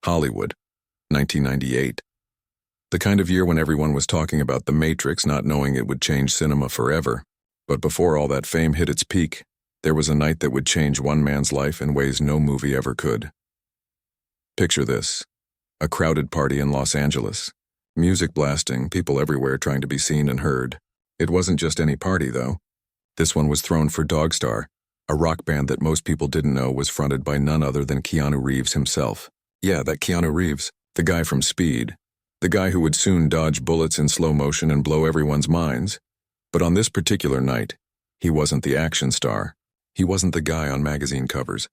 Hollywood, 1998. The kind of year when everyone was talking about The Matrix, not knowing it would change cinema forever. But before all that fame hit its peak, there was a night that would change one man's life in ways no movie ever could. Picture this: a crowded party in Los Angeles. Music blasting, people everywhere trying to be seen and heard. It wasn't just any party, though. This one was thrown for Dogstar, a rock band that most people didn't know was fronted by none other than Keanu Reeves himself. Yeah, that Keanu Reeves, the guy from Speed. The guy who would soon dodge bullets in slow motion and blow everyone's minds. But on this particular night, he wasn't the action star. He wasn't the guy on magazine covers.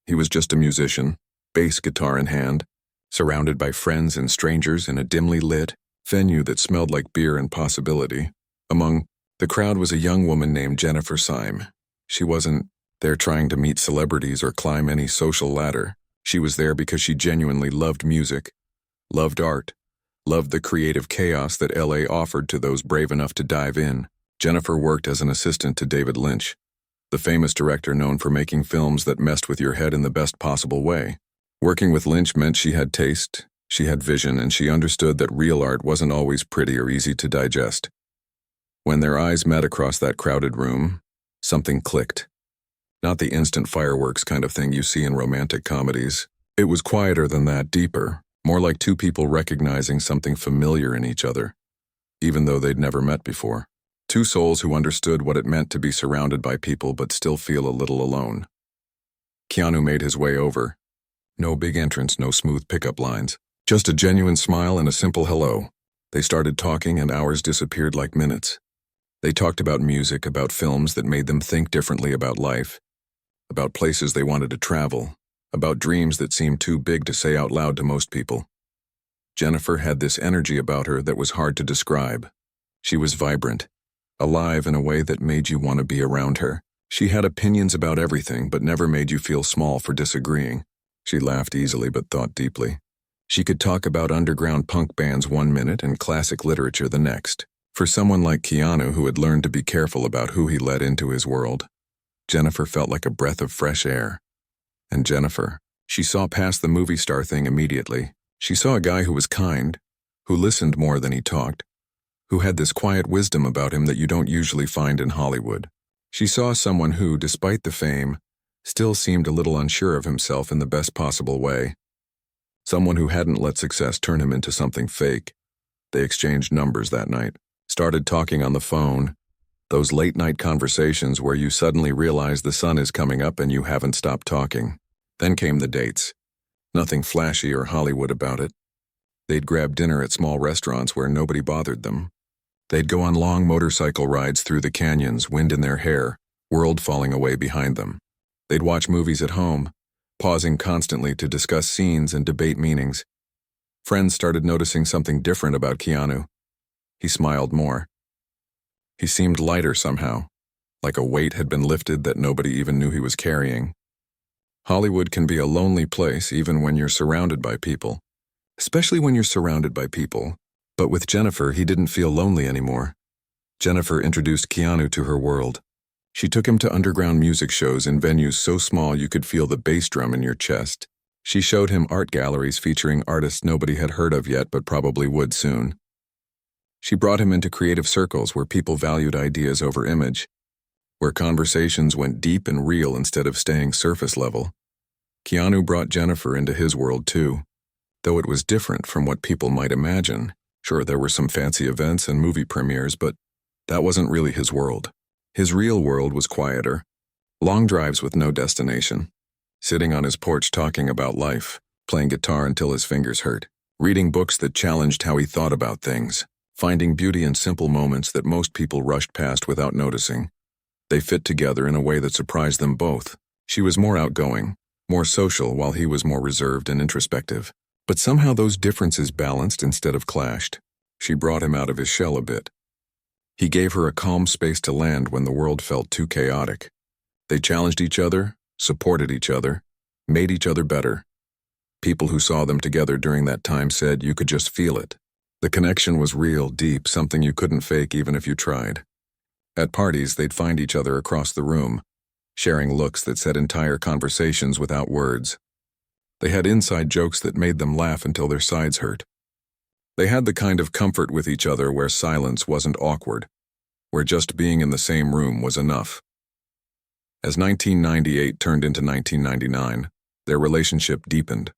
He was just a musician, bass guitar in hand, surrounded by friends and strangers in a dimly lit venue that smelled like beer and possibility. Among the crowd was a young woman named Jennifer Syme. She wasn't there trying to meet celebrities or climb any social ladder. She was there because she genuinely loved music, loved art, loved the creative chaos that LA offered to those brave enough to dive in. Jennifer worked as an assistant to David Lynch, the famous director known for making films that messed with your head in the best possible way. Working with Lynch meant she had taste, she had vision, and she understood that real art wasn't always pretty or easy to digest. When their eyes met across that crowded room, something clicked. Not the instant fireworks kind of thing you see in romantic comedies. It was quieter than that, deeper, more like two people recognizing something familiar in each other, even though they'd never met before. Two souls who understood what it meant to be surrounded by people but still feel a little alone. Keanu made his way over. No big entrance, no smooth pickup lines. Just a genuine smile and a simple hello. They started talking and hours disappeared like minutes. They talked about music, about films that made them think differently about life, about places they wanted to travel, about dreams that seemed too big to say out loud to most people. Jennifer had this energy about her that was hard to describe. She was vibrant, alive in a way that made you want to be around her. She had opinions about everything but never made you feel small for disagreeing. She laughed easily but thought deeply. She could talk about underground punk bands one minute and classic literature the next. For someone like Keanu who had learned to be careful about who he let into his world, Jennifer felt like a breath of fresh air. And Jennifer, she saw past the movie star thing immediately. She saw a guy who was kind, who listened more than he talked, who had this quiet wisdom about him that you don't usually find in Hollywood. She saw someone who, despite the fame, still seemed a little unsure of himself in the best possible way. Someone who hadn't let success turn him into something fake. They exchanged numbers that night, started talking on the phone, those late-night conversations where you suddenly realize the sun is coming up and you haven't stopped talking. Then came the dates. Nothing flashy or Hollywood about it. They'd grab dinner at small restaurants where nobody bothered them. They'd go on long motorcycle rides through the canyons, wind in their hair, world falling away behind them. They'd watch movies at home, pausing constantly to discuss scenes and debate meanings. Friends started noticing something different about Keanu. He smiled more. He seemed lighter somehow, like a weight had been lifted that nobody even knew he was carrying. Hollywood can be a lonely place even when you're surrounded by people, especially when you're surrounded by people. But with Jennifer, he didn't feel lonely anymore. Jennifer introduced Keanu to her world. She took him to underground music shows in venues so small you could feel the bass drum in your chest. She showed him art galleries featuring artists nobody had heard of yet but probably would soon. She brought him into creative circles where people valued ideas over image, where conversations went deep and real instead of staying surface level. Keanu brought Jennifer into his world too, though it was different from what people might imagine. Sure, there were some fancy events and movie premieres, but that wasn't really his world. His real world was quieter, long drives with no destination, sitting on his porch talking about life, playing guitar until his fingers hurt, reading books that challenged how he thought about things, finding beauty in simple moments that most people rushed past without noticing. They fit together in a way that surprised them both. She was more outgoing, more social, while he was more reserved and introspective. But somehow those differences balanced instead of clashed. She brought him out of his shell a bit. He gave her a calm space to land when the world felt too chaotic. They challenged each other, supported each other, made each other better. People who saw them together during that time said you could just feel it. The connection was real, deep, something you couldn't fake even if you tried. At parties, they'd find each other across the room, sharing looks that said entire conversations without words. They had inside jokes that made them laugh until their sides hurt. They had the kind of comfort with each other where silence wasn't awkward, where just being in the same room was enough. As 1998 turned into 1999, their relationship deepened.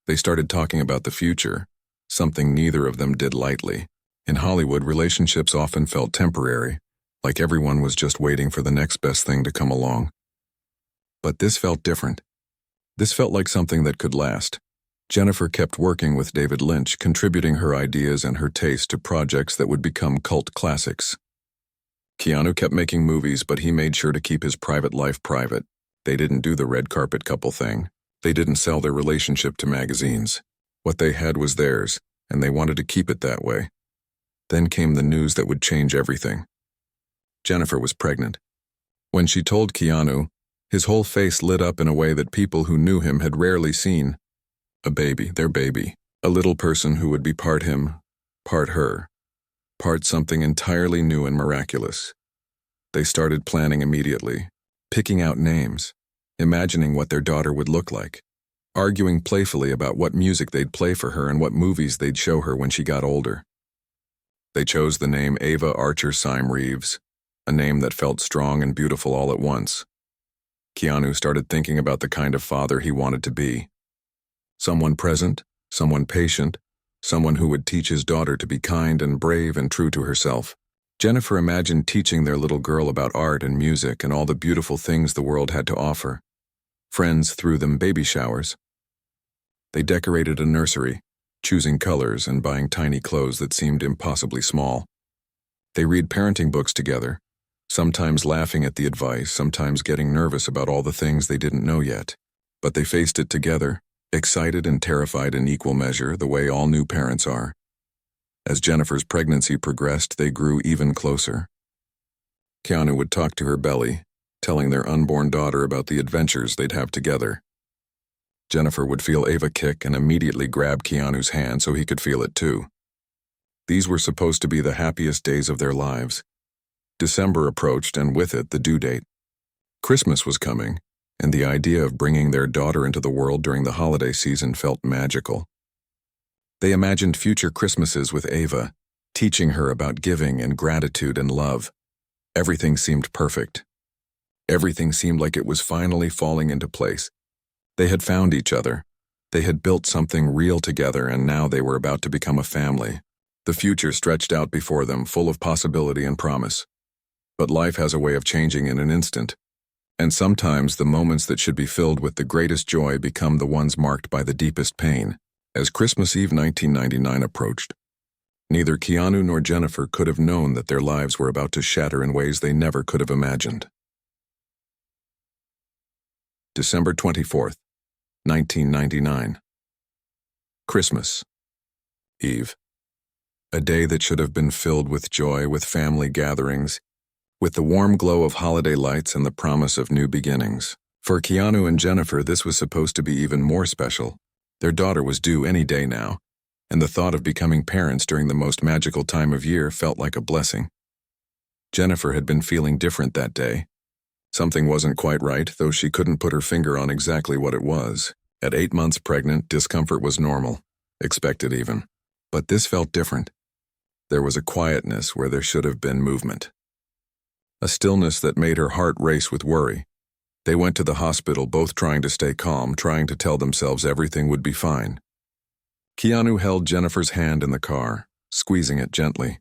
They started talking about the future, something neither of them did lightly. In Hollywood, relationships often felt temporary, like everyone was just waiting for the next best thing to come along. But this felt different. This felt like something that could last. Jennifer kept working with David Lynch, contributing her ideas and her taste to projects that would become cult classics. Keanu kept making movies, but he made sure to keep his private life private. They didn't do the red carpet couple thing. They didn't sell their relationship to magazines. What they had was theirs, and they wanted to keep it that way. Then came the news that would change everything. Jennifer was pregnant. When she told Keanu, his whole face lit up in a way that people who knew him had rarely seen. A baby, their baby. A little person who would be part him, part her, part something entirely new and miraculous. They started planning immediately, picking out names, imagining what their daughter would look like, arguing playfully about what music they'd play for her and what movies they'd show her when she got older. They chose the name Ava Archer Syme Reeves, a name that felt strong and beautiful all at once. Keanu started thinking about the kind of father he wanted to be. Someone present, someone patient, someone who would teach his daughter to be kind and brave and true to herself. Jennifer imagined teaching their little girl about art and music and all the beautiful things the world had to offer. Friends threw them baby showers. They decorated a nursery, choosing colors and buying tiny clothes that seemed impossibly small. They read parenting books together, sometimes laughing at the advice, sometimes getting nervous about all the things they didn't know yet. But they faced it together, excited and terrified in equal measure, the way all new parents are. As Jennifer's pregnancy progressed, they grew even closer. Keanu would talk to her belly, telling their unborn daughter about the adventures they'd have together. Jennifer would feel Ava kick and immediately grab Keanu's hand so he could feel it too. These were supposed to be the happiest days of their lives. December approached, and with it the due date. Christmas was coming, and the idea of bringing their daughter into the world during the holiday season felt magical. They imagined future Christmases with Ava, teaching her about giving and gratitude and love. Everything seemed perfect. Everything seemed like it was finally falling into place. They had found each other. They had built something real together, and now they were about to become a family. The future stretched out before them, full of possibility and promise. But life has a way of changing in an instant. And sometimes the moments that should be filled with the greatest joy become the ones marked by the deepest pain. As Christmas Eve 1999 approached, neither Keanu nor Jennifer could have known that their lives were about to shatter in ways they never could have imagined. December 24th, 1999. Christmas Eve. A day that should have been filled with joy, with family gatherings, with the warm glow of holiday lights and the promise of new beginnings. For Keanu and Jennifer, this was supposed to be even more special. Their daughter was due any day now, and the thought of becoming parents during the most magical time of year felt like a blessing. Jennifer had been feeling different that day. Something wasn't quite right, though she couldn't put her finger on exactly what it was. At 8 months pregnant, discomfort was normal, expected even. But this felt different. There was a quietness where there should have been movement. A stillness that made her heart race with worry. They went to the hospital, both trying to stay calm, trying to tell themselves everything would be fine. Keanu held Jennifer's hand in the car, squeezing it gently,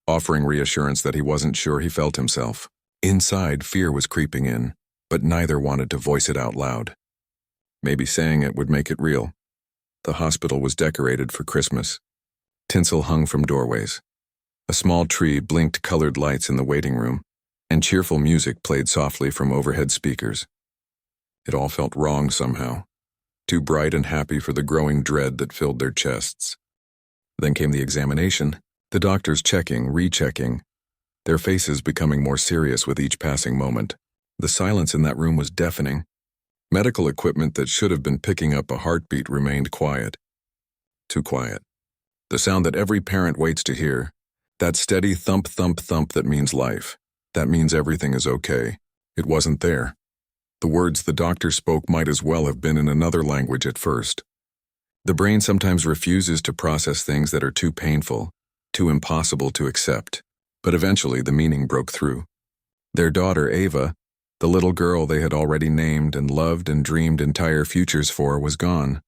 offering reassurance that he wasn't sure he felt himself. Inside, fear was creeping in, but neither wanted to voice it out loud. Maybe saying it would make it real. The hospital was decorated for Christmas. Tinsel hung from doorways. A small tree blinked colored lights in the waiting room, and cheerful music played softly from overhead speakers. It all felt wrong somehow, too bright and happy for the growing dread that filled their chests. Then came the examination, the doctors checking, rechecking, their faces becoming more serious with each passing moment. The silence in that room was deafening. Medical equipment that should have been picking up a heartbeat remained quiet. Too quiet. The sound that every parent waits to hear, that steady thump, thump, thump that means life. That means everything is okay. It wasn't there. The words the doctor spoke might as well have been in another language at first. The brain sometimes refuses to process things that are too painful, too impossible to accept, but eventually the meaning broke through. Their daughter, Ava, the little girl they had already named and loved and dreamed entire futures for, was gone.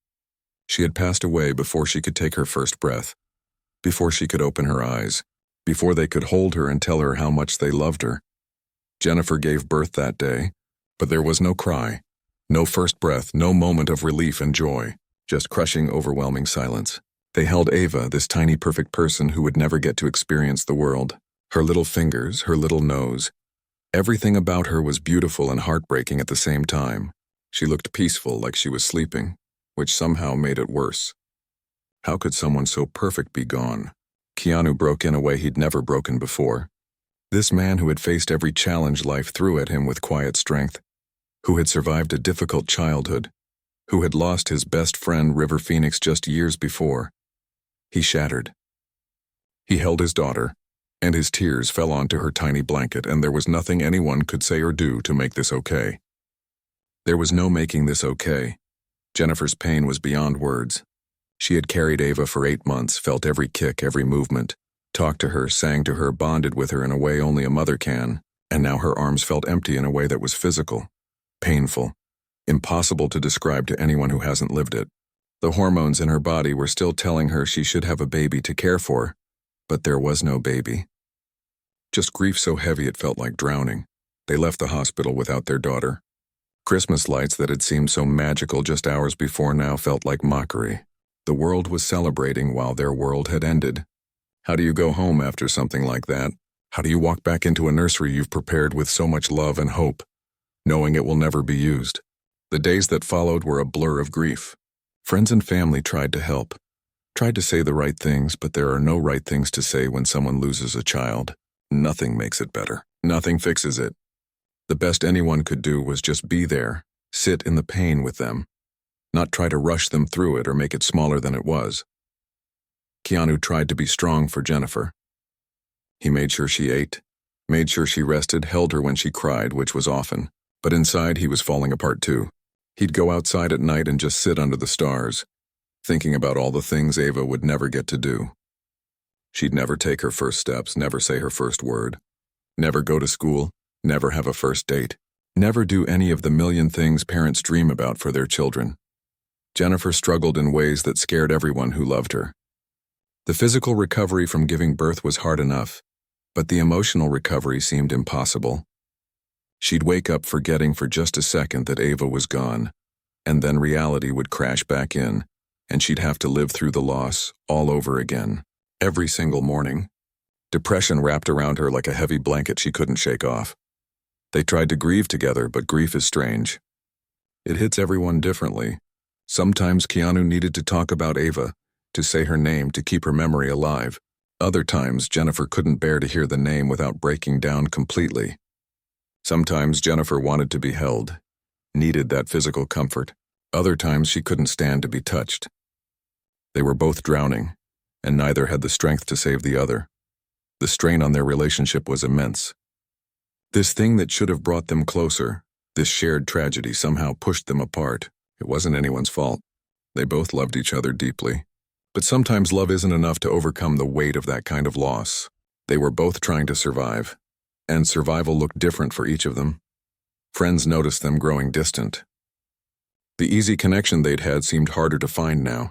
She had passed away before she could take her first breath, before she could open her eyes, before they could hold her and tell her how much they loved her. Jennifer gave birth that day, but there was no cry, no first breath, no moment of relief and joy, just crushing, overwhelming silence. They held Ava, this tiny perfect person who would never get to experience the world. Her little fingers, her little nose. Everything about her was beautiful and heartbreaking at the same time. She looked peaceful, like she was sleeping, which somehow made it worse. How could someone so perfect be gone? Keanu broke in a way he'd never broken before. This man who had faced every challenge life threw at him with quiet strength, who had survived a difficult childhood, who had lost his best friend River Phoenix just years before. He shattered. He held his daughter, and his tears fell onto her tiny blanket, and there was nothing anyone could say or do to make this okay. There was no making this okay. Jennifer's pain was beyond words. She had carried Ava for 8 months, felt every kick, every movement, talked to her, sang to her, bonded with her in a way only a mother can, and now her arms felt empty in a way that was physical, painful, impossible to describe to anyone who hasn't lived it. The hormones in her body were still telling her she should have a baby to care for, but there was no baby. Just grief so heavy it felt like drowning. They left the hospital without their daughter. Christmas lights that had seemed so magical just hours before now felt like mockery. The world was celebrating while their world had ended. How do you go home after something like that? How do you walk back into a nursery you've prepared with so much love and hope, knowing it will never be used? The days that followed were a blur of grief. Friends and family tried to help, tried to say the right things, but there are no right things to say when someone loses a child. Nothing makes it better. Nothing fixes it. The best anyone could do was just be there, sit in the pain with them, not try to rush them through it or make it smaller than it was. Keanu tried to be strong for Jennifer. He made sure she ate, made sure she rested, held her when she cried, which was often, but inside he was falling apart too. He'd go outside at night and just sit under the stars, thinking about all the things Ava would never get to do. She'd never take her first steps, never say her first word, never go to school, never have a first date, never do any of the million things parents dream about for their children. Jennifer struggled in ways that scared everyone who loved her. The physical recovery from giving birth was hard enough, but the emotional recovery seemed impossible. She'd wake up forgetting for just a second that Ava was gone, and then reality would crash back in, and she'd have to live through the loss all over again, every single morning. Depression wrapped around her like a heavy blanket she couldn't shake off. They tried to grieve together, but grief is strange. It hits everyone differently. Sometimes Keanu needed to talk about Ava, to say her name to keep her memory alive. Other times, Jennifer couldn't bear to hear the name without breaking down completely. Sometimes Jennifer wanted to be held, needed that physical comfort. Other times she couldn't stand to be touched. They were both drowning, and neither had the strength to save the other. The strain on their relationship was immense. This thing that should have brought them closer, this shared tragedy, somehow pushed them apart. It wasn't anyone's fault. They both loved each other deeply. But sometimes love isn't enough to overcome the weight of that kind of loss. They were both trying to survive, and survival looked different for each of them. Friends noticed them growing distant. The easy connection they'd had seemed harder to find now.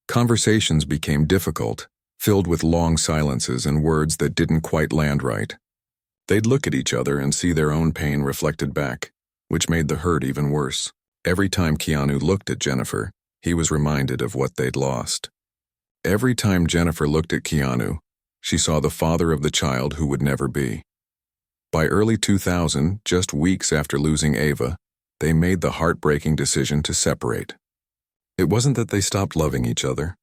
Conversations became difficult, filled with long silences and words that didn't quite land right. They'd look at each other and see their own pain reflected back, which made the hurt even worse. Every time Keanu looked at Jennifer, he was reminded of what they'd lost. Every time Jennifer looked at Keanu, she saw the father of the child who would never be. By early 2000, just weeks after losing Ava, they made the heartbreaking decision to separate. It wasn't that they stopped loving each other.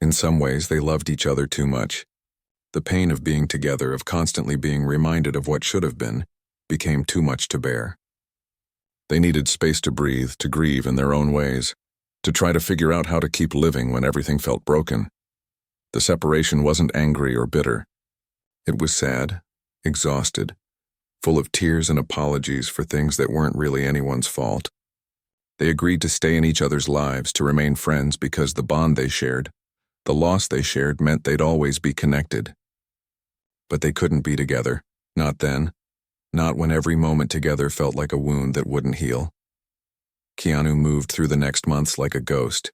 In some ways, they loved each other too much. The pain of being together, of constantly being reminded of what should have been, became too much to bear. They needed space to breathe, to grieve in their own ways, to try to figure out how to keep living when everything felt broken. The separation wasn't angry or bitter. It was sad, exhausted, full of tears and apologies for things that weren't really anyone's fault. They agreed to stay in each other's lives, to remain friends because the bond they shared, the loss they shared, meant they'd always be connected. But they couldn't be together. Not then. Not when every moment together felt like a wound that wouldn't heal. Keanu moved through the next months like a ghost.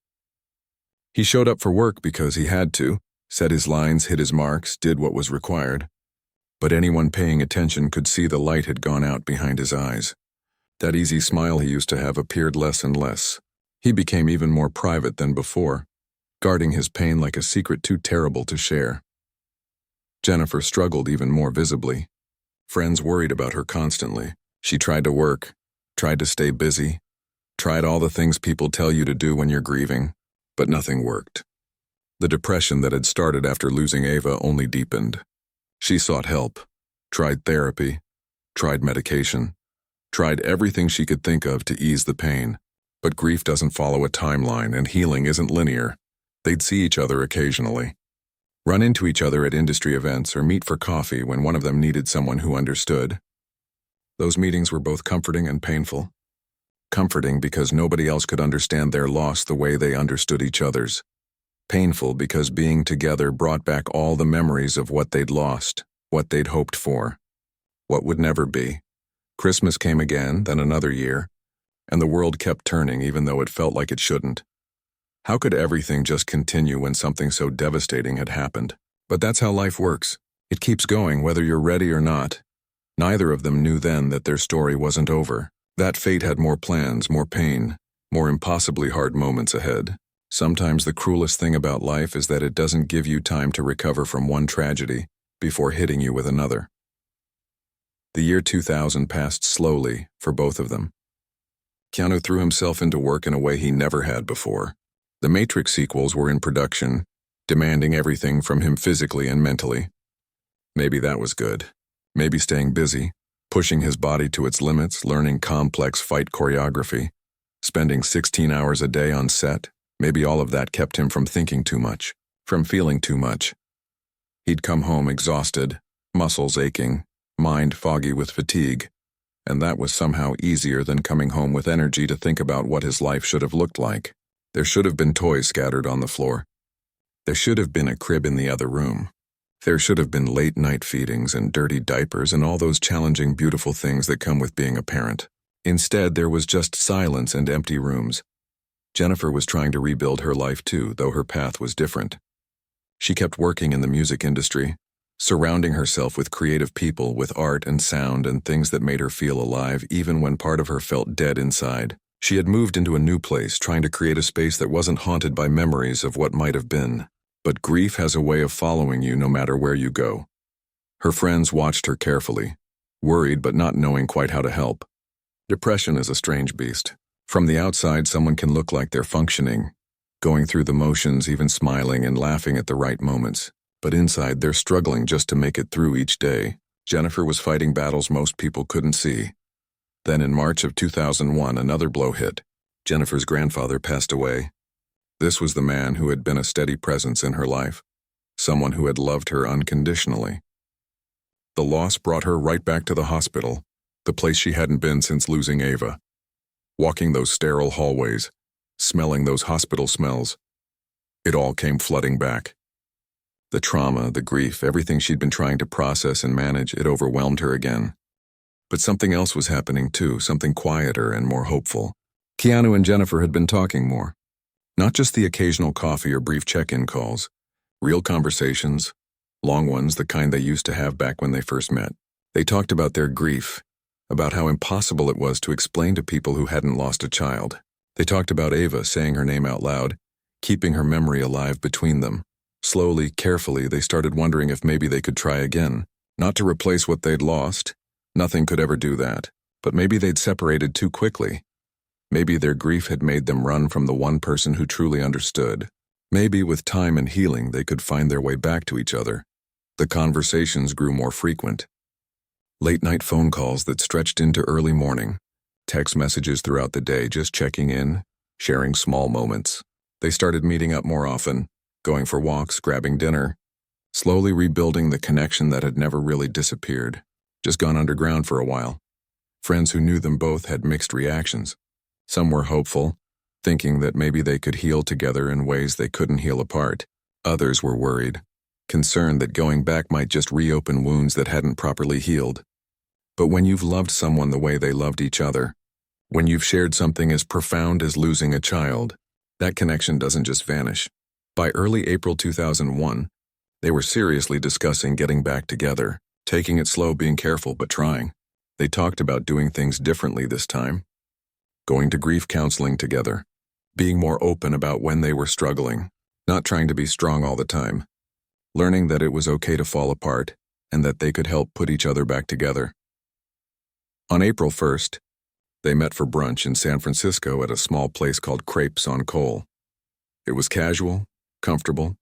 He showed up for work because he had to, said his lines, hit his marks, did what was required. But anyone paying attention could see the light had gone out behind his eyes. That easy smile he used to have appeared less and less. He became even more private than before, guarding his pain like a secret too terrible to share. Jennifer struggled even more visibly. Friends worried about her constantly. She tried to work, tried to stay busy, tried all the things people tell you to do when you're grieving, but nothing worked. The depression that had started after losing Ava only deepened. She sought help, tried therapy, tried medication, tried everything she could think of to ease the pain. But grief doesn't follow a timeline, and healing isn't linear. They'd see each other occasionally, run into each other at industry events, or meet for coffee when one of them needed someone who understood. Those meetings were both comforting and painful. Comforting because nobody else could understand their loss the way they understood each other's. Painful because being together brought back all the memories of what they'd lost, what they'd hoped for, what would never be. Christmas came again, then another year, and the world kept turning even though it felt like it shouldn't. How could everything just continue when something so devastating had happened? But that's how life works. It keeps going whether you're ready or not. Neither of them knew then that their story wasn't over. That fate had more plans, more pain, more impossibly hard moments ahead. Sometimes the cruelest thing about life is that it doesn't give you time to recover from one tragedy before hitting you with another. The year 2000 passed slowly for both of them. Keanu threw himself into work in a way he never had before. The Matrix sequels were in production, demanding everything from him physically and mentally. Maybe that was good. Maybe staying busy, pushing his body to its limits, learning complex fight choreography, spending 16 hours a day on set, maybe all of that kept him from thinking too much, from feeling too much. He'd come home exhausted, muscles aching, mind foggy with fatigue, and that was somehow easier than coming home with energy to think about what his life should have looked like. There should have been toys scattered on the floor. There should have been a crib in the other room. There should have been late-night feedings and dirty diapers and all those challenging, beautiful things that come with being a parent. Instead, there was just silence and empty rooms. Jennifer was trying to rebuild her life too, though her path was different. She kept working in the music industry, surrounding herself with creative people, with art and sound and things that made her feel alive even when part of her felt dead inside. She had moved into a new place, trying to create a space that wasn't haunted by memories of what might have been. But grief has a way of following you no matter where you go. Her friends watched her carefully, worried but not knowing quite how to help. Depression is a strange beast. From the outside, someone can look like they're functioning, going through the motions, even smiling and laughing at the right moments. But inside, they're struggling just to make it through each day. Jennifer was fighting battles most people couldn't see. Then in March of 2001, another blow hit. Jennifer's grandfather passed away. This was the man who had been a steady presence in her life, someone who had loved her unconditionally. The loss brought her right back to the hospital, the place she hadn't been since losing Ava. Walking those sterile hallways, smelling those hospital smells, it all came flooding back. The trauma, the grief, everything she'd been trying to process and manage, it overwhelmed her again. But something else was happening too, something quieter and more hopeful. Keanu and Jennifer had been talking more. Not just the occasional coffee or brief check-in calls. Real conversations, long ones, the kind they used to have back when they first met. They talked about their grief, about how impossible it was to explain to people who hadn't lost a child. They talked about Ava, saying her name out loud, keeping her memory alive between them. Slowly, carefully, they started wondering if maybe they could try again. Not to replace what they'd lost. Nothing could ever do that. But maybe they'd separated too quickly. Maybe their grief had made them run from the one person who truly understood. Maybe with time and healing they could find their way back to each other. The conversations grew more frequent. Late-night phone calls that stretched into early morning. Text messages throughout the day, just checking in, sharing small moments. They started meeting up more often, going for walks, grabbing dinner, slowly rebuilding the connection that had never really disappeared. just gone underground for a while. Friends who knew them both had mixed reactions. Some were hopeful, thinking that maybe they could heal together in ways they couldn't heal apart. Others were worried, concerned that going back might just reopen wounds that hadn't properly healed. But when you've loved someone the way they loved each other, when you've shared something as profound as losing a child, that connection doesn't just vanish. By early April 2001, they were seriously discussing getting back together, taking it slow, being careful, but trying. They talked about doing things differently this time, going to grief counseling together, being more open about when they were struggling, not trying to be strong all the time, learning that it was okay to fall apart and that they could help put each other back together. On April 1st, they met for brunch in San Francisco at a small place called Crepes on Cole. It was casual, comfortable,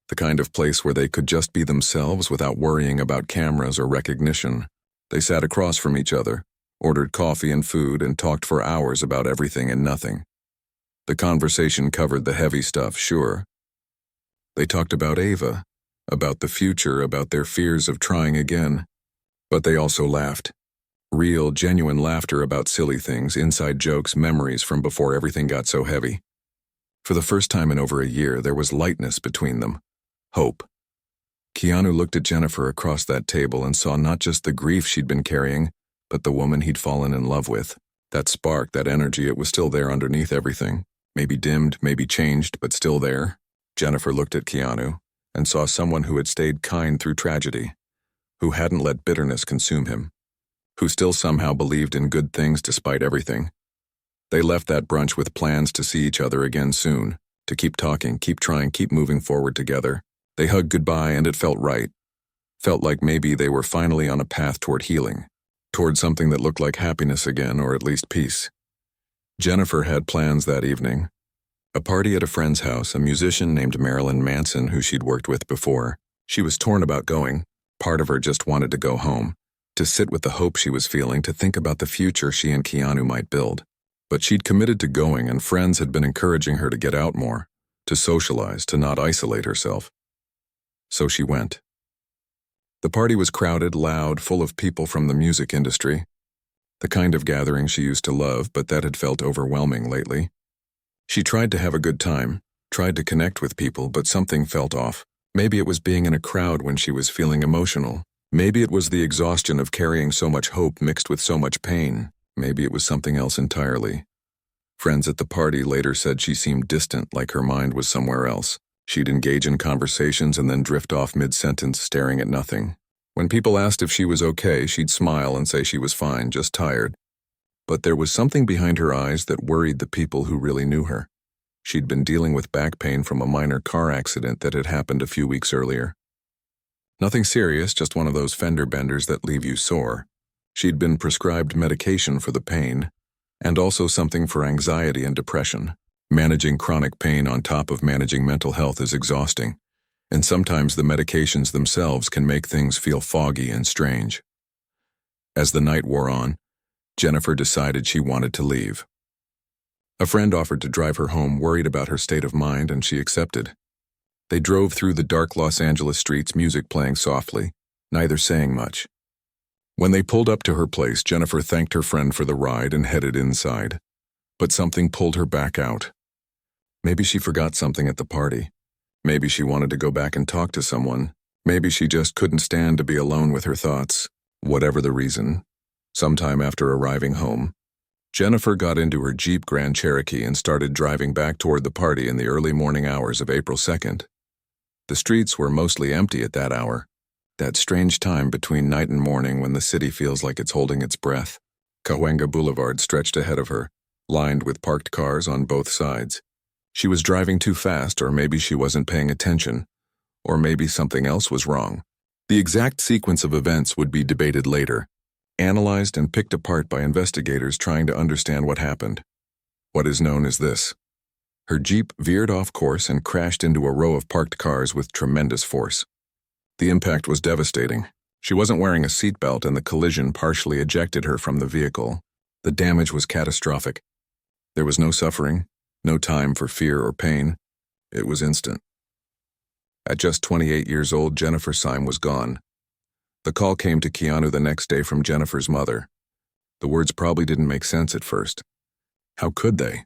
the kind of place where they could just be themselves without worrying about cameras or recognition. They sat across from each other, ordered coffee and food, and talked for hours about everything and nothing. The conversation covered the heavy stuff, sure. They talked about Ava, about the future, about their fears of trying again. But they also laughed. Real, genuine laughter about silly things, inside jokes, memories from before everything got so heavy. For the first time in over a year, there was lightness between them. Hope. Keanu looked at Jennifer across that table and saw not just the grief she'd been carrying, but the woman he'd fallen in love with. That spark, that energy, it was still there underneath everything. Maybe dimmed, maybe changed, but still there. Jennifer looked at Keanu and saw someone who had stayed kind through tragedy, who hadn't let bitterness consume him, who still somehow believed in good things despite everything. They left that brunch with plans to see each other again soon, to keep talking, keep trying, keep moving forward together. They hugged goodbye and it felt right. Felt like maybe they were finally on a path toward healing, toward something that looked like happiness again, or at least peace. Jennifer had plans that evening. A party at a friend's house, a musician named Marilyn Manson who she'd worked with before. She was torn about going. Part of her just wanted to go home, to sit with the hope she was feeling, to think about the future she and Keanu might build. But she'd committed to going, and friends had been encouraging her to get out more, to socialize, to not isolate herself. So she went. The party was crowded, loud, full of people from the music industry. The kind of gathering she used to love, but that had felt overwhelming lately. She tried to have a good time, tried to connect with people, but something felt off. Maybe it was being in a crowd when she was feeling emotional. Maybe it was the exhaustion of carrying so much hope mixed with so much pain. Maybe it was something else entirely. Friends at the party later said she seemed distant, like her mind was somewhere else. She'd engage in conversations and then drift off mid-sentence, staring at nothing. When people asked if she was okay, she'd smile and say she was fine, just tired. But there was something behind her eyes that worried the people who really knew her. She'd been dealing with back pain from a minor car accident that had happened a few weeks earlier. Nothing serious, just one of those fender benders that leave you sore. She'd been prescribed medication for the pain, and also something for anxiety and depression. Managing chronic pain on top of managing mental health is exhausting, and sometimes the medications themselves can make things feel foggy and strange. As the night wore on, Jennifer decided she wanted to leave. A friend offered to drive her home, worried about her state of mind, and she accepted. They drove through the dark Los Angeles streets, music playing softly, neither saying much. When they pulled up to her place, Jennifer thanked her friend for the ride and headed inside. But something pulled her back out. Maybe she forgot something at the party. Maybe she wanted to go back and talk to someone. Maybe she just couldn't stand to be alone with her thoughts. Whatever the reason, sometime after arriving home, Jennifer got into her Jeep Grand Cherokee and started driving back toward the party in the early morning hours of April 2nd. The streets were mostly empty at that hour, that strange time between night and morning when the city feels like it's holding its breath. Cahuenga Boulevard stretched ahead of her, lined with parked cars on both sides. She was driving too fast, or maybe she wasn't paying attention, or maybe something else was wrong. The exact sequence of events would be debated later, analyzed and picked apart by investigators trying to understand what happened. What is known as this: her Jeep veered off course and crashed into a row of parked cars with tremendous force. The impact was devastating. She wasn't wearing a seatbelt, and the collision partially ejected her from the vehicle. The damage was catastrophic. There was no suffering, no time for fear or pain. It was instant. At just 28 years old, Jennifer Syme was gone. The call came to Keanu the next day from Jennifer's mother. The words probably didn't make sense at first. How could they?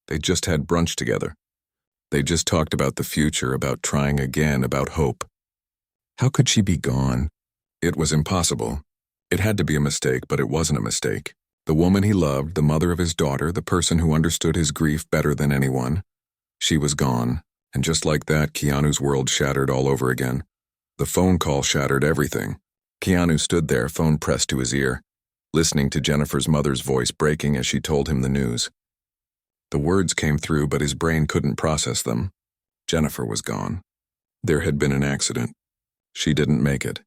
They just had brunch together. They just talked about the future, about trying again, about hope. How could she be gone? It was impossible. It had to be a mistake, but it wasn't a mistake. The woman he loved, the mother of his daughter, the person who understood his grief better than anyone, she was gone. And just like that, Keanu's world shattered all over again. The phone call shattered everything. Keanu stood there, phone pressed to his ear, listening to Jennifer's mother's voice breaking as she told him the news. The words came through, but his brain couldn't process them. Jennifer was gone. There had been an accident. She didn't make it.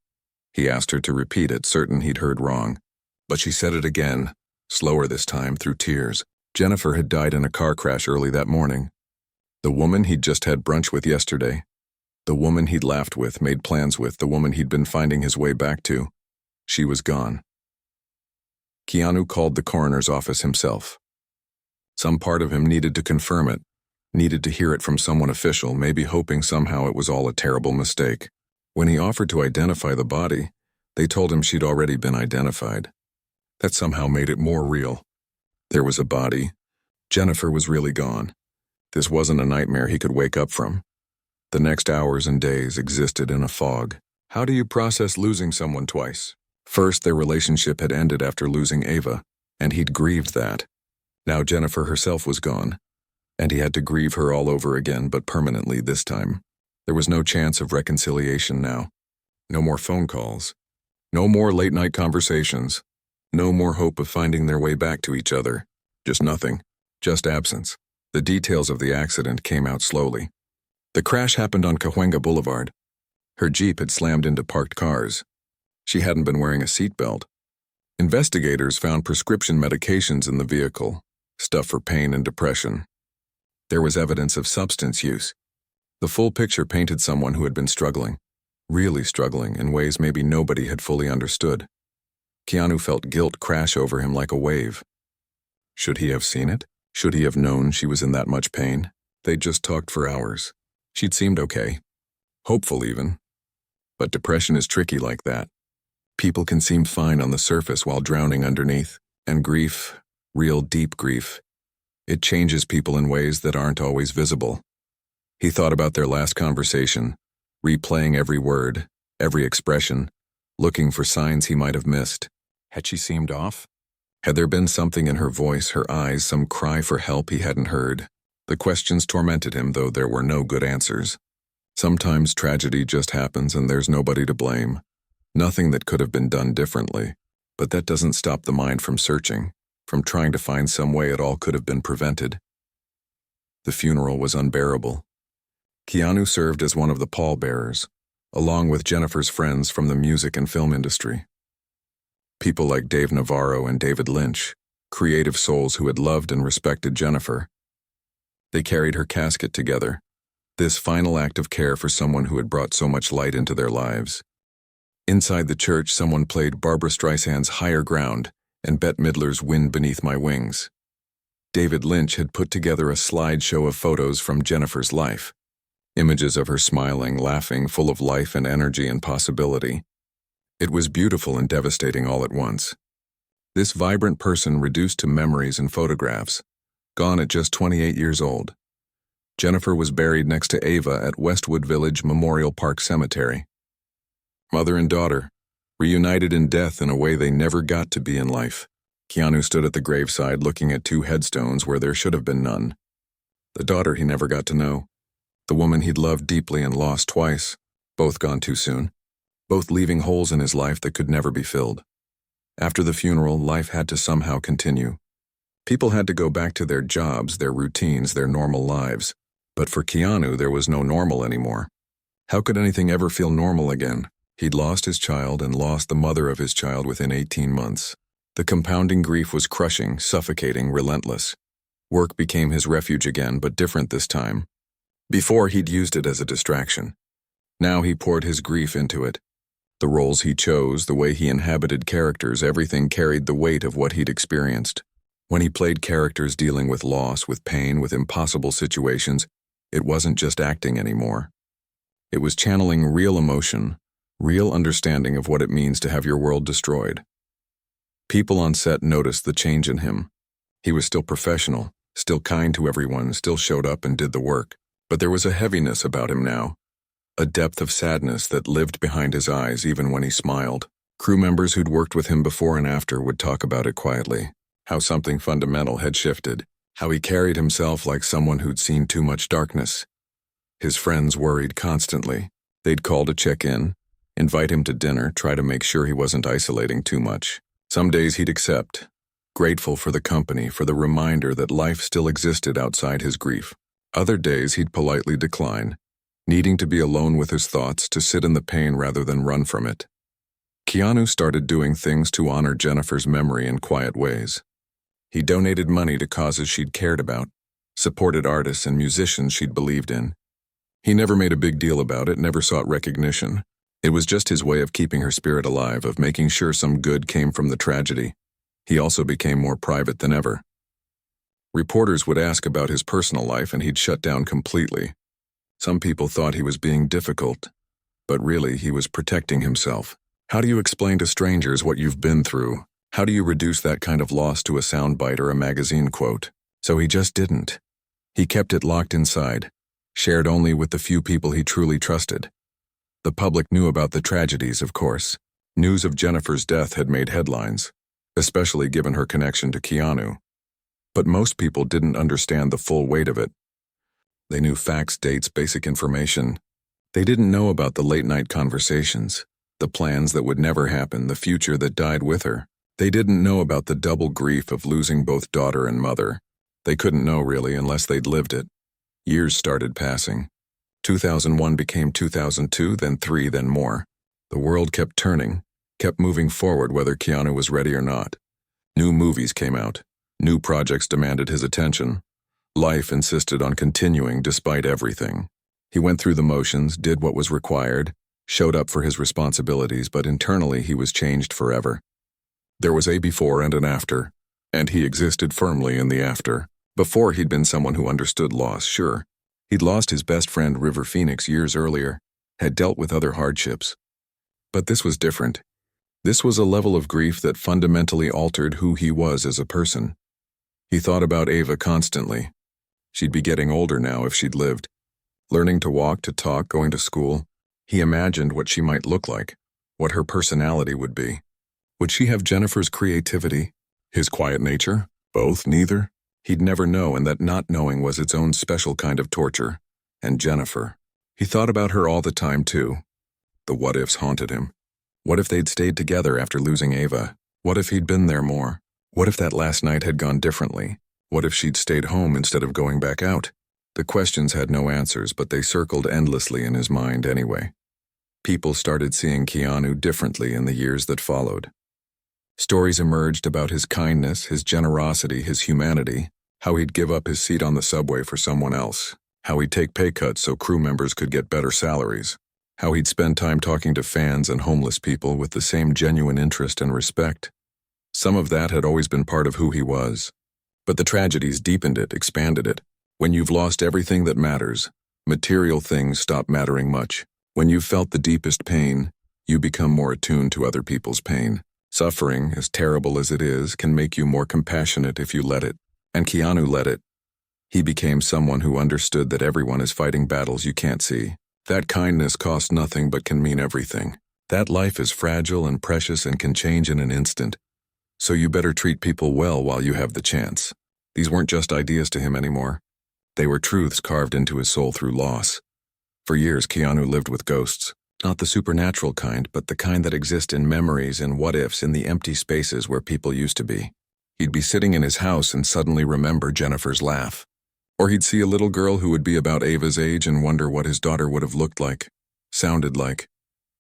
He asked her to repeat it, certain he'd heard wrong. But she said it again, slower this time, through tears. Jennifer had died in a car crash early that morning. The woman he'd just had brunch with yesterday. The woman he'd laughed with, made plans with, the woman he'd been finding his way back to. She was gone. Keanu called the coroner's office himself. Some part of him needed to confirm it, needed to hear it from someone official, maybe hoping somehow it was all a terrible mistake. When he offered to identify the body, they told him she'd already been identified. That somehow made it more real. There was a body. Jennifer was really gone. This wasn't a nightmare he could wake up from. The next hours and days existed in a fog. How do you process losing someone twice? First, their relationship had ended after losing Ava, and he'd grieved that. Now Jennifer herself was gone, and he had to grieve her all over again, but permanently this time. There was no chance of reconciliation now. No more phone calls. No more late-night conversations. No more hope of finding their way back to each other. Just nothing. Just absence. The details of the accident came out slowly. The crash happened on Cahuenga Boulevard. Her Jeep had slammed into parked cars. She hadn't been wearing a seatbelt. Investigators found prescription medications in the vehicle, stuff for pain and depression. There was evidence of substance use. The full picture painted someone who had been struggling, really struggling, in ways maybe nobody had fully understood. Keanu felt guilt crash over him like a wave. Should he have seen it? Should he have known she was in that much pain? They'd just talked for hours. She'd seemed okay. Hopeful even. But depression is tricky like that. People can seem fine on the surface while drowning underneath. And grief, real deep grief, it changes people in ways that aren't always visible. He thought about their last conversation, replaying every word, every expression, looking for signs he might have missed. Had she seemed off? Had there been something in her voice, her eyes, some cry for help he hadn't heard? The questions tormented him, though there were no good answers. Sometimes tragedy just happens and there's nobody to blame. Nothing that could have been done differently. But that doesn't stop the mind from searching, from trying to find some way it all could have been prevented. The funeral was unbearable. Keanu served as one of the pallbearers, along with Jennifer's friends from the music and film industry. People like Dave Navarro and David Lynch, creative souls who had loved and respected Jennifer. They carried her casket together, this final act of care for someone who had brought so much light into their lives. Inside the church, someone played Barbra Streisand's Higher Ground and Bette Midler's Wind Beneath My Wings. David Lynch had put together a slideshow of photos from Jennifer's life. Images of her smiling, laughing, full of life and energy and possibility. It was beautiful and devastating all at once. This vibrant person reduced to memories and photographs, gone at just 28 years old. Jennifer was buried next to Ava at Westwood Village Memorial Park Cemetery. Mother and daughter, reunited in death in a way they never got to be in life. Keanu stood at the graveside looking at two headstones where there should have been none. The daughter he never got to know. The woman he'd loved deeply and lost twice, both gone too soon. Both leaving holes in his life that could never be filled. After the funeral, life had to somehow continue. People had to go back to their jobs, their routines, their normal lives. But for Keanu, there was no normal anymore. How could anything ever feel normal again? He'd lost his child and lost the mother of his child within 18 months. The compounding grief was crushing, suffocating, relentless. Work became his refuge again, but different this time. Before, he'd used it as a distraction. Now he poured his grief into it. The roles he chose, the way he inhabited characters, everything carried the weight of what he'd experienced. When he played characters dealing with loss, with pain, with impossible situations, it wasn't just acting anymore. It was channeling real emotion, Real understanding of what it means to have your world destroyed. People on set noticed the change in him. He was still professional, still kind to everyone, still showed up and did the work. But there was a heaviness about him now, a depth of sadness that lived behind his eyes even when he smiled. Crew members who'd worked with him before and after would talk about it quietly, how something fundamental had shifted, how he carried himself like someone who'd seen too much darkness. His friends worried constantly. They'd call to check in, invite him to dinner, try to make sure he wasn't isolating too much. Some days he'd accept, grateful for the company, for the reminder that life still existed outside his grief. Other days he'd politely decline, needing to be alone with his thoughts, to sit in the pain rather than run from it. Keanu started doing things to honor Jennifer's memory in quiet ways. He donated money to causes she'd cared about, supported artists and musicians she'd believed in. He never made a big deal about it, never sought recognition. It was just his way of keeping her spirit alive, of making sure some good came from the tragedy. He also became more private than ever. Reporters would ask about his personal life and he'd shut down completely. Some people thought he was being difficult, but really he was protecting himself. How do you explain to strangers what you've been through? How do you reduce that kind of loss to a soundbite or a magazine quote? So he just didn't. He kept it locked inside, shared only with the few people he truly trusted. The public knew about the tragedies, of course. News of Jennifer's death had made headlines, especially given her connection to Keanu. But most people didn't understand the full weight of it. They knew facts, dates, basic information. They didn't know about the late-night conversations, the plans that would never happen, the future that died with her. They didn't know about the double grief of losing both daughter and mother. They couldn't know, really, unless they'd lived it. Years started passing. 2001 became 2002, then 3, then more. The world kept turning, kept moving forward whether Keanu was ready or not. New movies came out. New projects demanded his attention. Life insisted on continuing despite everything. He went through the motions, did what was required, showed up for his responsibilities, but internally he was changed forever. There was a before and an after, and he existed firmly in the after. Before, he'd been someone who understood loss, sure. He'd lost his best friend River Phoenix years earlier, had dealt with other hardships. But this was different. This was a level of grief that fundamentally altered who he was as a person. He thought about Ava constantly. She'd be getting older now if she'd lived. Learning to walk, to talk, going to school. He imagined what she might look like, what her personality would be. Would she have Jennifer's creativity, his quiet nature? Both, neither? He'd never know, and that not knowing was its own special kind of torture. And Jennifer. He thought about her all the time, too. The what-ifs haunted him. What if they'd stayed together after losing Ava? What if he'd been there more? What if that last night had gone differently? What if she'd stayed home instead of going back out? The questions had no answers, but they circled endlessly in his mind anyway. People started seeing Keanu differently in the years that followed. Stories emerged about his kindness, his generosity, his humanity, how he'd give up his seat on the subway for someone else, how he'd take pay cuts so crew members could get better salaries, how he'd spend time talking to fans and homeless people with the same genuine interest and respect. Some of that had always been part of who he was. But the tragedies deepened it, expanded it. When you've lost everything that matters, material things stop mattering much. When you've felt the deepest pain, you become more attuned to other people's pain. Suffering, as terrible as it is, can make you more compassionate if you let it. And Keanu let it. He became someone who understood that everyone is fighting battles you can't see. That kindness costs nothing but can mean everything. That life is fragile and precious and can change in an instant. So you better treat people well while you have the chance. These weren't just ideas to him anymore. They were truths carved into his soul through loss. For years, Keanu lived with ghosts. Not the supernatural kind, but the kind that exist in memories and what-ifs in the empty spaces where people used to be. He'd be sitting in his house and suddenly remember Jennifer's laugh. Or he'd see a little girl who would be about Ava's age and wonder what his daughter would have looked like, sounded like,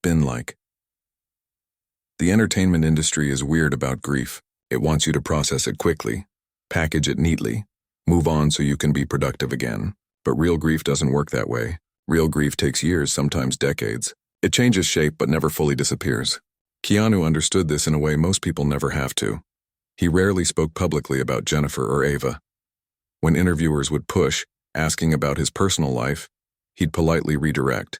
been like. The entertainment industry is weird about grief. It wants you to process it quickly, package it neatly, move on so you can be productive again. But real grief doesn't work that way. Real grief takes years, sometimes decades. It changes shape but never fully disappears. Keanu understood this in a way most people never have to. He rarely spoke publicly about Jennifer or Ava. When interviewers would push, asking about his personal life, he'd politely redirect.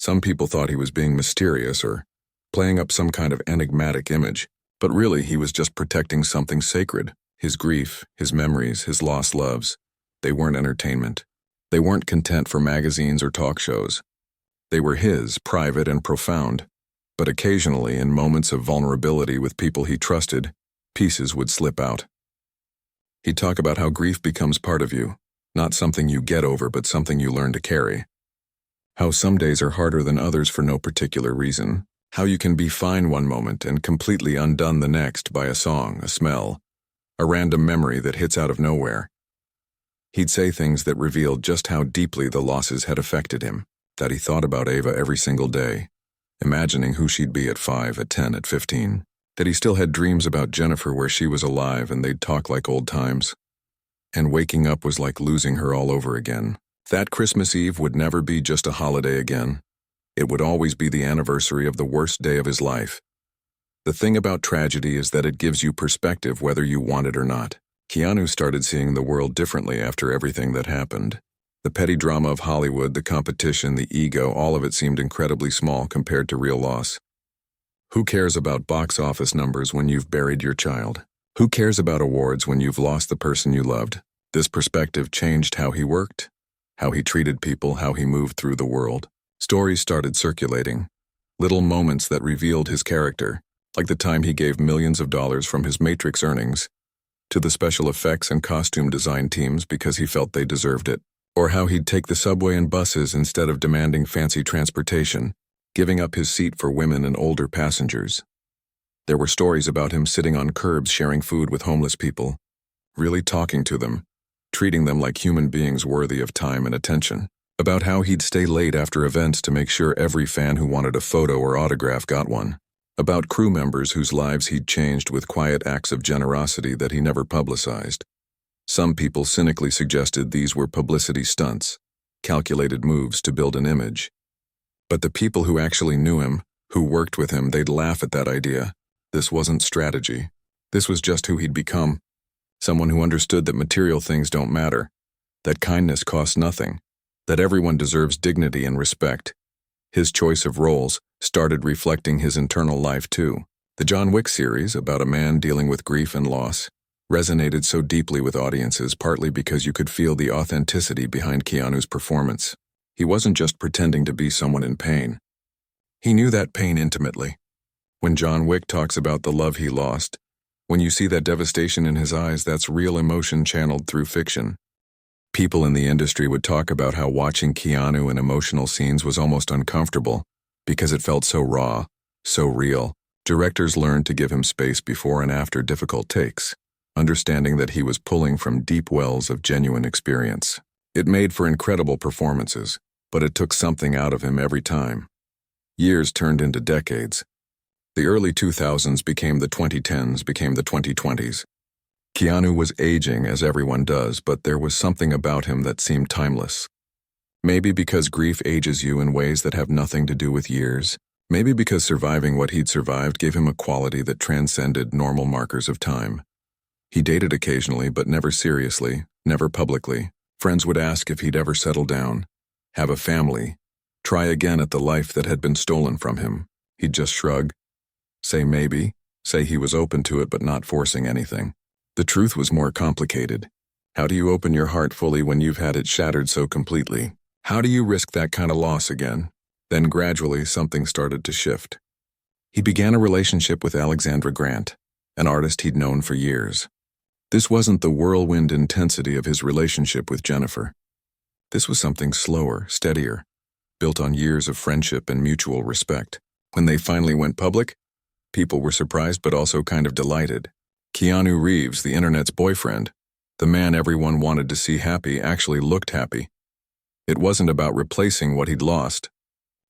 Some people thought he was being mysterious or playing up some kind of enigmatic image, but really he was just protecting something sacred. His grief, his memories, his lost loves. They weren't entertainment. They weren't content for magazines or talk shows. They were his, private and profound. But occasionally, in moments of vulnerability with people he trusted, pieces would slip out. He'd talk about how grief becomes part of you, not something you get over, but something you learn to carry. How some days are harder than others for no particular reason. How you can be fine one moment and completely undone the next by a song, a smell, a random memory that hits out of nowhere. He'd say things that revealed just how deeply the losses had affected him, that he thought about Ava every single day, imagining who she'd be at 5, at 10, at 15, that he still had dreams about Jennifer where she was alive and they'd talk like old times. And waking up was like losing her all over again. That Christmas Eve would never be just a holiday again. It would always be the anniversary of the worst day of his life. The thing about tragedy is that it gives you perspective whether you want it or not. Keanu started seeing the world differently after everything that happened. The petty drama of Hollywood, the competition, the ego, all of it seemed incredibly small compared to real loss. Who cares about box office numbers when you've buried your child? Who cares about awards when you've lost the person you loved? This perspective changed how he worked, how he treated people, how he moved through the world. Stories started circulating, little moments that revealed his character, like the time he gave millions of dollars from his Matrix earnings to the special effects and costume design teams because he felt they deserved it, or how he'd take the subway and buses instead of demanding fancy transportation, giving up his seat for women and older passengers. There were stories about him sitting on curbs sharing food with homeless people, really talking to them, treating them like human beings worthy of time and attention. About how he'd stay late after events to make sure every fan who wanted a photo or autograph got one. About crew members whose lives he'd changed with quiet acts of generosity that he never publicized. Some people cynically suggested these were publicity stunts, calculated moves to build an image. But the people who actually knew him, who worked with him, they'd laugh at that idea. This wasn't strategy. This was just who he'd become. Someone who understood that material things don't matter, that kindness costs nothing, that everyone deserves dignity and respect. His choice of roles started reflecting his internal life too. The John Wick series, about a man dealing with grief and loss, resonated so deeply with audiences partly because you could feel the authenticity behind Keanu's performance. He wasn't just pretending to be someone in pain. He knew that pain intimately. When John Wick talks about the love he lost, when you see that devastation in his eyes, that's real emotion channeled through fiction. People in the industry would talk about how watching Keanu in emotional scenes was almost uncomfortable because it felt so raw, so real. Directors learned to give him space before and after difficult takes, understanding that he was pulling from deep wells of genuine experience. It made for incredible performances, but it took something out of him every time. Years turned into decades. The early 2000s became the 2010s, became the 2020s. Keanu was aging, as everyone does, but there was something about him that seemed timeless. Maybe because grief ages you in ways that have nothing to do with years. Maybe because surviving what he'd survived gave him a quality that transcended normal markers of time. He dated occasionally, but never seriously, never publicly. Friends would ask if he'd ever settle down, have a family, try again at the life that had been stolen from him. He'd just shrug, say maybe, say he was open to it but not forcing anything. The truth was more complicated. How do you open your heart fully when you've had it shattered so completely? How do you risk that kind of loss again? Then gradually something started to shift. He began a relationship with Alexandra Grant, an artist he'd known for years. This wasn't the whirlwind intensity of his relationship with Jennifer. This was something slower, steadier, built on years of friendship and mutual respect. When they finally went public, people were surprised but also kind of delighted. Keanu Reeves, the internet's boyfriend, the man everyone wanted to see happy, actually looked happy. It wasn't about replacing what he'd lost.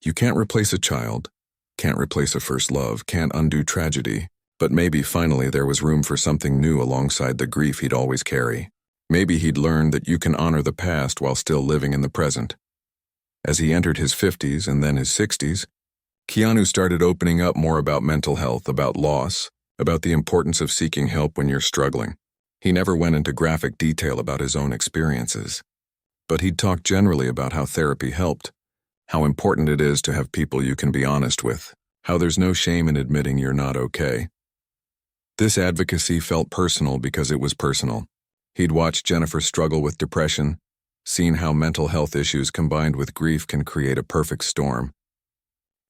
You can't replace a child, can't replace a first love, can't undo tragedy, but maybe finally there was room for something new alongside the grief he'd always carry. Maybe he'd learned that you can honor the past while still living in the present. As he entered his 50s and then his 60s, Keanu started opening up more about mental health, about loss, about the importance of seeking help when you're struggling. He never went into graphic detail about his own experiences, but he'd talk generally about how therapy helped, how important it is to have people you can be honest with, how there's no shame in admitting you're not okay. This advocacy felt personal because it was personal. He'd watched Jennifer struggle with depression, seen how mental health issues combined with grief can create a perfect storm.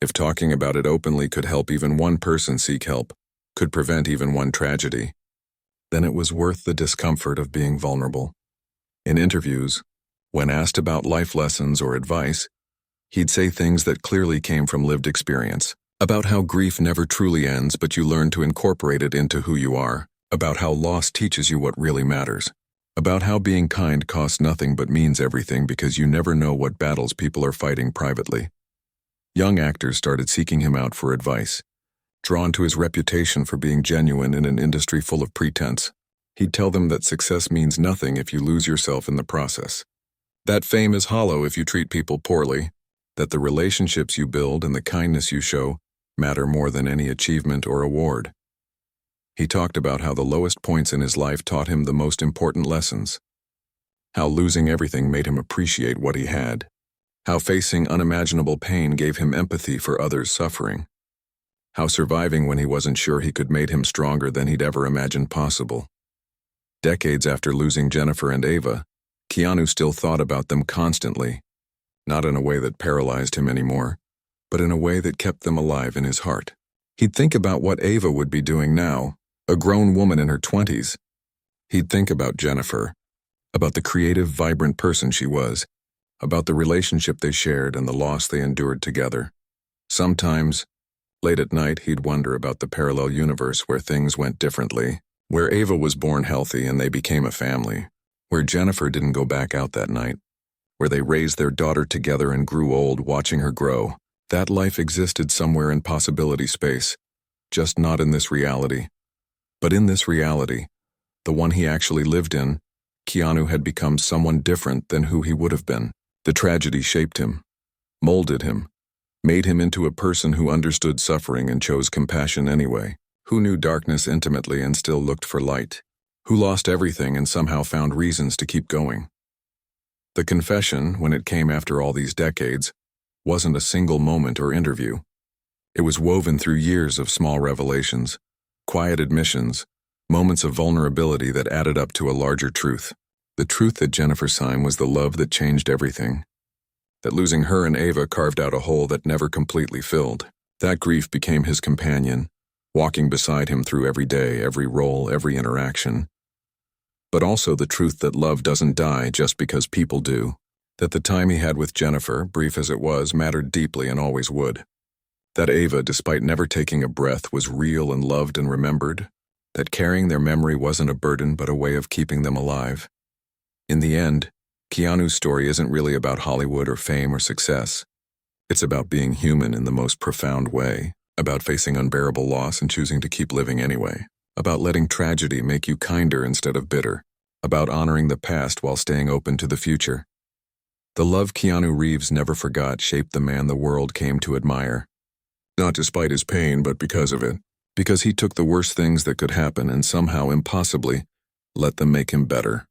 If talking about it openly could help even one person seek help, could prevent even one tragedy, then it was worth the discomfort of being vulnerable. In interviews, when asked about life lessons or advice, he'd say things that clearly came from lived experience, about how grief never truly ends but you learn to incorporate it into who you are, about how loss teaches you what really matters, about how being kind costs nothing but means everything because you never know what battles people are fighting privately. Young actors started seeking him out for advice, drawn to his reputation for being genuine in an industry full of pretense. He'd tell them that success means nothing if you lose yourself in the process, that fame is hollow if you treat people poorly, that the relationships you build and the kindness you show matter more than any achievement or award. He talked about how the lowest points in his life taught him the most important lessons, how losing everything made him appreciate what he had, how facing unimaginable pain gave him empathy for others' suffering, how surviving when he wasn't sure he could made him stronger than he'd ever imagined possible. Decades after losing Jennifer and Ava, Keanu still thought about them constantly, not in a way that paralyzed him anymore, but in a way that kept them alive in his heart. He'd think about what Ava would be doing now, a grown woman in her 20s. He'd think about Jennifer, about the creative, vibrant person she was, about the relationship they shared and the loss they endured together. Sometimes, late at night, he'd wonder about the parallel universe where things went differently, where Ava was born healthy and they became a family, where Jennifer didn't go back out that night, where they raised their daughter together and grew old watching her grow. That life existed somewhere in possibility space, just not in this reality. But in this reality, the one he actually lived in, Keanu had become someone different than who he would have been. The tragedy shaped him, molded him, made him into a person who understood suffering and chose compassion anyway, who knew darkness intimately and still looked for light, who lost everything and somehow found reasons to keep going. The confession, when it came after all these decades, wasn't a single moment or interview. It was woven through years of small revelations, quiet admissions, moments of vulnerability that added up to a larger truth. The truth that Jennifer Syme was the love that changed everything, that losing her and Ava carved out a hole that never completely filled. That grief became his companion, walking beside him through every day, every role, every interaction. But also the truth that love doesn't die just because people do, that the time he had with Jennifer, brief as it was, mattered deeply and always would. That Ava, despite never taking a breath, was real and loved and remembered, that carrying their memory wasn't a burden but a way of keeping them alive. In the end, Keanu's story isn't really about Hollywood or fame or success. It's about being human in the most profound way, about facing unbearable loss and choosing to keep living anyway, about letting tragedy make you kinder instead of bitter, about honoring the past while staying open to the future. The love Keanu Reeves never forgot shaped the man the world came to admire. Not despite his pain, but because of it. Because he took the worst things that could happen and somehow, impossibly, let them make him better.